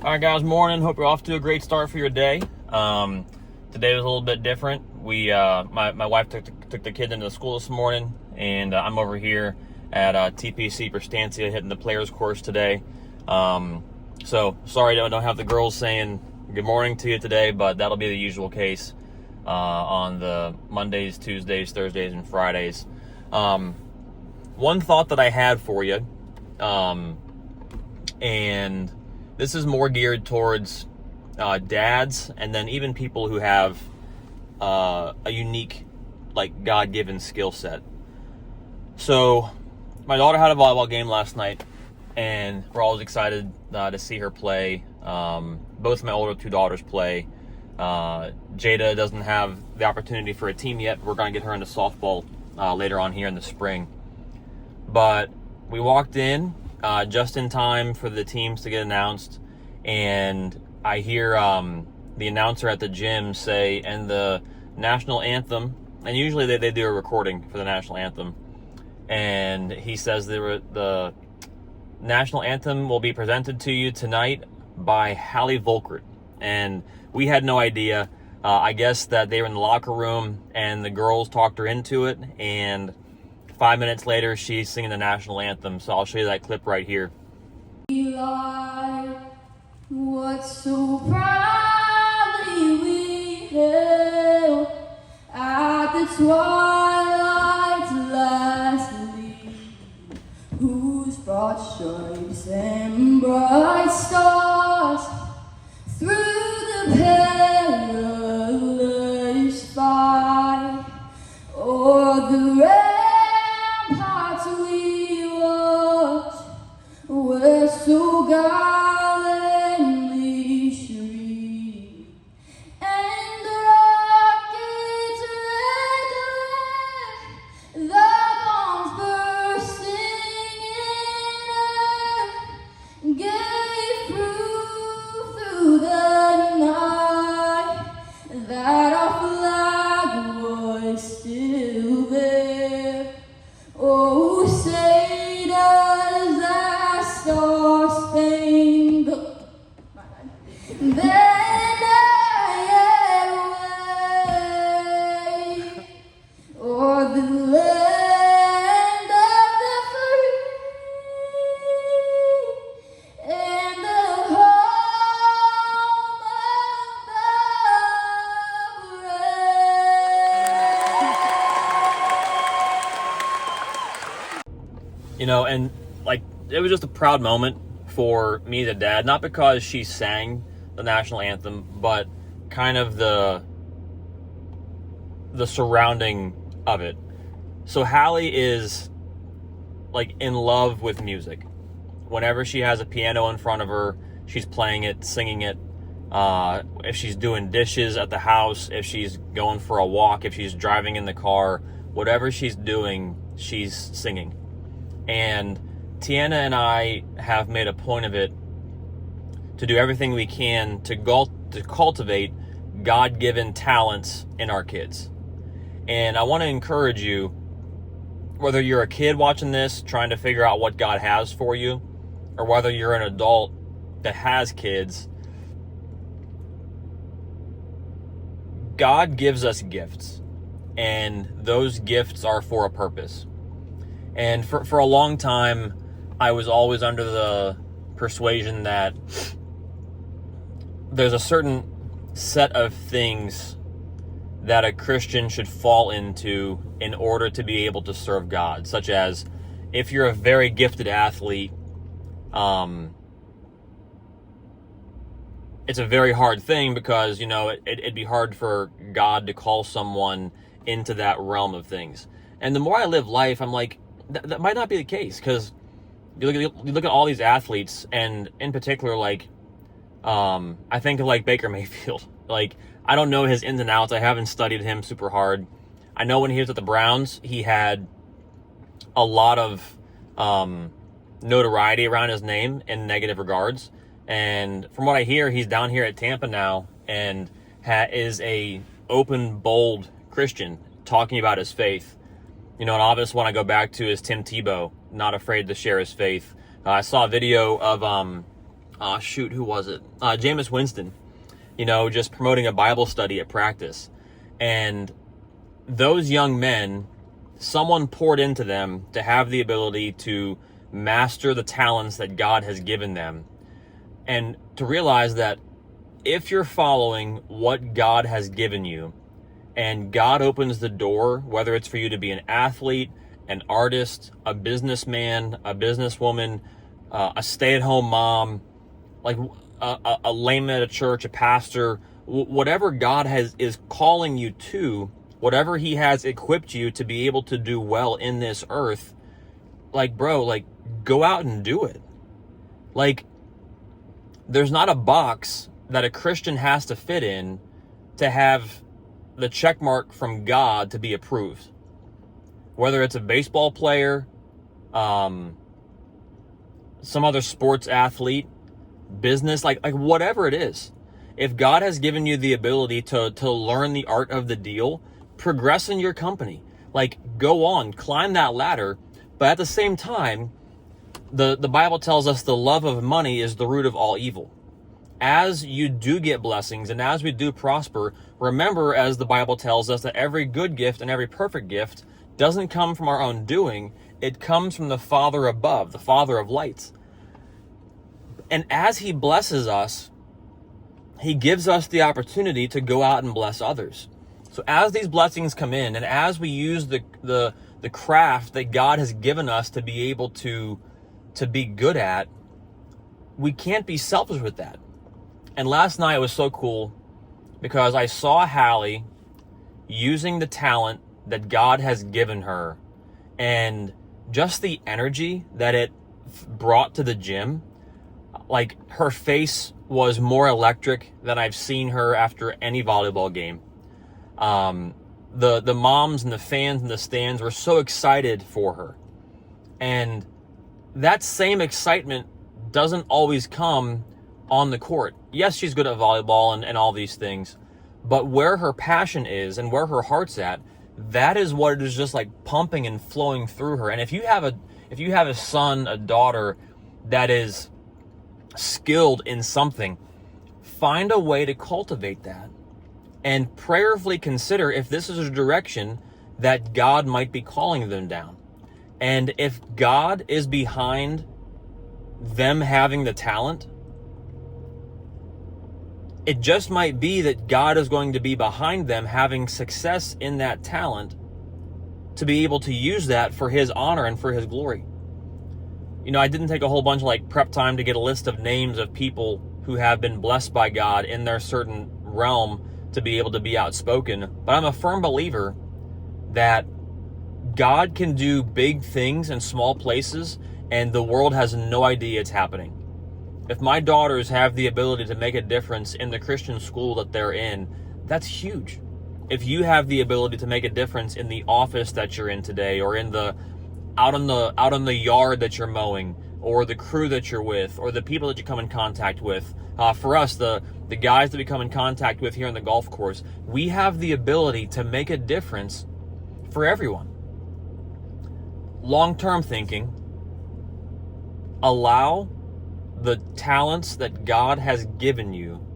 All right, guys, morning. Hope you're off to a great start for your day. Today was a little bit different. My wife took the kids into school this morning, and I'm over here at TPC Prestantia hitting the players course today. So sorry I don't have the girls saying good morning to you today, but that'll be the usual case on the Mondays, Tuesdays, Thursdays, and Fridays. One thought that I had for you, and this is more geared towards dads, and then even people who have a unique, like, God-given skill set. So my daughter had a volleyball game last night, and we're always excited to see her play. Both of my older two daughters play. Jada doesn't have the opportunity for a team yet, but we're going to get her into softball later on here in the spring. But we walked in just in time for the teams to get announced, and I hear the announcer at the gym say, and the national anthem, and usually they do a recording for the national anthem, and he says the national anthem will be presented to you tonight by Hallie Volkert. And we had no idea. I guess that they were in the locker room and the girls talked her into it, and 5 minutes later she's singing the national anthem. So I'll show you that clip right here. What so proudly we hailed at the twilight's last gleam, whose broad stripes and bright stars through the perilous fight o'er the ramparts we watched, were so gallantly shriek, and the rockets red alert, the bombs bursting in air, gave proof through the night that our flag was still there. Oh, say does that star-spangled banner yet wave o'er the land of the free and the home of the brave. You know, and like, it was just a proud moment for me as a dad, not because she sang the national anthem, but kind of the surrounding of it. So Hallie is, like, in love with music. Whenever she has a piano in front of her, she's playing it, singing it. If she's doing dishes at the house, if she's going for a walk, if she's driving in the car, whatever she's doing, she's singing. And Tiana and I have made a point of it to do everything we can to cultivate God-given talents in our kids. And I want to encourage you, whether you're a kid watching this trying to figure out what God has for you, or whether you're an adult that has kids, God gives us gifts, and those gifts are for a purpose. And for a long time, I was always under the persuasion that there's a certain set of things that a Christian should fall into in order to be able to serve God, such as if you're a very gifted athlete, it's a very hard thing because, you know, it'd be hard for God to call someone into that realm of things. And the more I live life, I'm like, that might not be the case, because you look at all these athletes, and in particular, like, I think of, like, Baker Mayfield. Like, I don't know his ins and outs. I haven't studied him super hard. I know when he was at the Browns, he had a lot of notoriety around his name in negative regards. And from what I hear, he's down here at Tampa now and is a open, bold Christian talking about his faith. You know, an obvious one I go back to is Tim Tebow, not afraid to share his faith. I saw a video of Who was it? Jameis Winston, just promoting a Bible study at practice. And those young men, someone poured into them to have the ability to master the talents that God has given them. And to realize that if you're following what God has given you, and God opens the door, whether it's for you to be an athlete, an artist, a businessman, a businesswoman, a stay-at-home mom, like a layman at a church, a pastor, whatever God is calling you to, whatever he has equipped you to be able to do well in this earth, go out and do it. There's not a box that a Christian has to fit in to have the check mark from God to be approved. Whether it's a baseball player, some other sports athlete, business, whatever it is. If God has given you the ability to learn the art of the deal, progress in your company. Go on, climb that ladder. But at the same time, the Bible tells us the love of money is the root of all evil. As you do get blessings and as we do prosper, remember, as the Bible tells us, that every good gift and every perfect gift doesn't come from our own doing. It comes from the Father above, the Father of lights. And as he blesses us, he gives us the opportunity to go out and bless others. So as these blessings come in, and as we use the craft that God has given us to be able to be good at, we can't be selfish with that. And last night was so cool because I saw Hallie using the talent that God has given her, and just the energy that it brought to the gym. Her face was more electric than I've seen her after any volleyball game. The moms and the fans in the stands were so excited for her. And that same excitement doesn't always come on the court. Yes, she's good at volleyball and all these things, but where her passion is and where her heart's at, that is what is just pumping and flowing through her. And if you have a son, a daughter that is skilled in something, find a way to cultivate that and prayerfully consider if this is a direction that God might be calling them down. And if God is behind them having the talent, it just might be that God is going to be behind them having success in that talent to be able to use that for his honor and for his glory. I didn't take a whole bunch of prep time to get a list of names of people who have been blessed by God in their certain realm to be able to be outspoken. But I'm a firm believer that God can do big things in small places and the world has no idea it's happening. If my daughters have the ability to make a difference in the Christian school that they're in, that's huge. If you have the ability to make a difference in the office that you're in today, or in out on the yard that you're mowing, or the crew that you're with, or the people that you come in contact with, for us, the guys that we come in contact with here on the golf course, we have the ability to make a difference for everyone. Long-term thinking, allow the talents that God has given you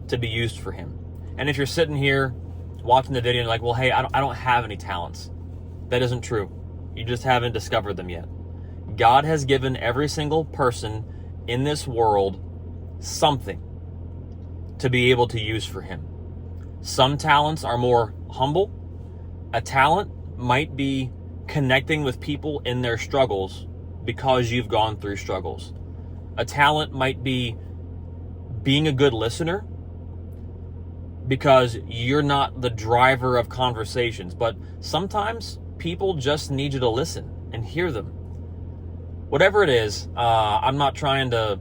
to be used for him. And if you're sitting here watching the video and well, hey, I don't have any talents, that isn't true. You just haven't discovered them yet. God has given every single person in this world something to be able to use for him. Some talents are more humble. A talent might be connecting with people in their struggles because you've gone through struggles. A talent might be being a good listener because you're not the driver of conversations, but sometimes people just need you to listen and hear them. Whatever it is, I'm not trying to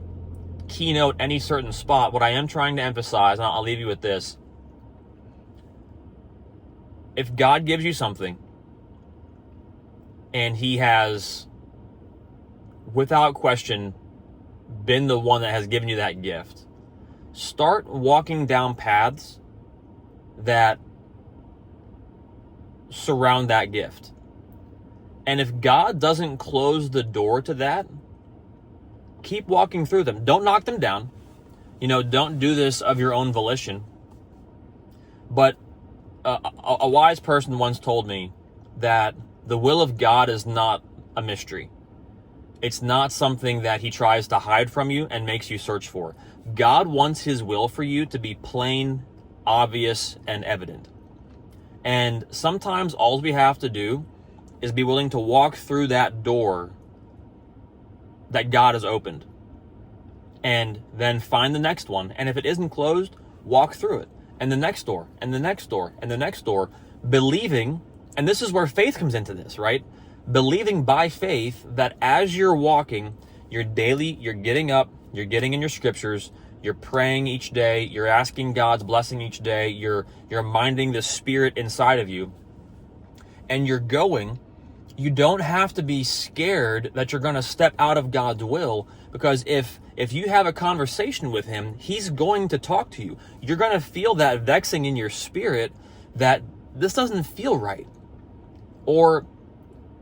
keynote any certain spot. What I am trying to emphasize, and I'll leave you with this. If God gives you something and he has, without question, been the one that has given you that gift, start walking down paths that surround that gift. And if God doesn't close the door to that, keep walking through them. Don't knock them down. Don't do this of your own volition. But a wise person once told me that the will of God is not a mystery. It's not something that he tries to hide from you and makes you search for. God wants his will for you to be plain, obvious, and evident. And sometimes all we have to do is be willing to walk through that door that God has opened, and then find the next one. And if it isn't closed, walk through it, and the next door, and the next door, and the next door, believing. And this is where faith comes into this, right? Believing by faith that as you're walking, you're getting up, you're getting in your scriptures, you're praying each day, you're asking God's blessing each day, you're minding the Spirit inside of you, and you're going. You don't have to be scared that you're going to step out of God's will, because if you have a conversation with him, he's going to talk to you. You're going to feel that vexing in your spirit that this doesn't feel right. Or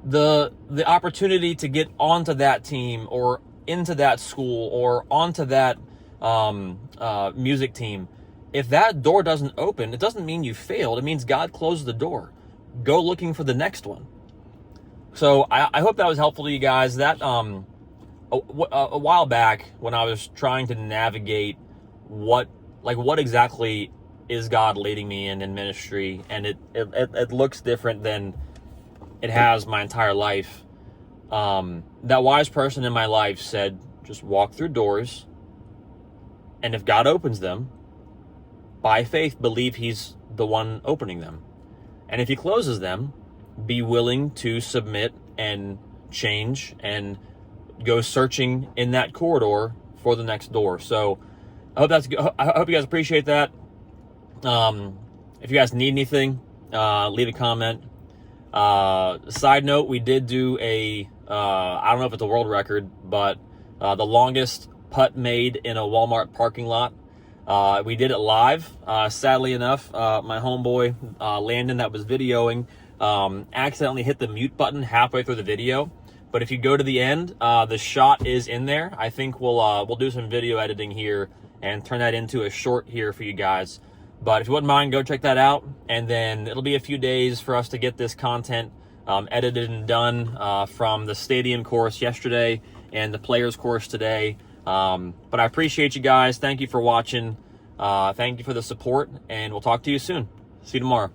the opportunity to get onto that team or into that school or onto that music team. If that door doesn't open, it doesn't mean you failed. It means God closed the door. Go looking for the next one. So I hope that was helpful to you guys. That a while back when I was trying to navigate what exactly is God leading me in ministry, and it looks different than it has my entire life. That wise person in my life said, just walk through doors, and if God opens them, by faith, believe he's the one opening them. And if he closes them, be willing to submit and change and go searching in that corridor for the next door. So I hope you guys appreciate that. If you guys need anything, leave a comment. Side note, we did do I don't know if it's a world record, but the longest putt made in a Walmart parking lot. We did it live. Sadly enough, my homeboy, Landon, that was videoing, accidentally hit the mute button halfway through the video. But if you go to the end, the shot is in there. I think we'll do some video editing here and turn that into a short here for you guys. But if you wouldn't mind, go check that out. And then it'll be a few days for us to get this content edited and done from the stadium course yesterday and the players course today. But I appreciate you guys. Thank you for watching. Thank you for the support, and we'll talk to you soon. See you tomorrow.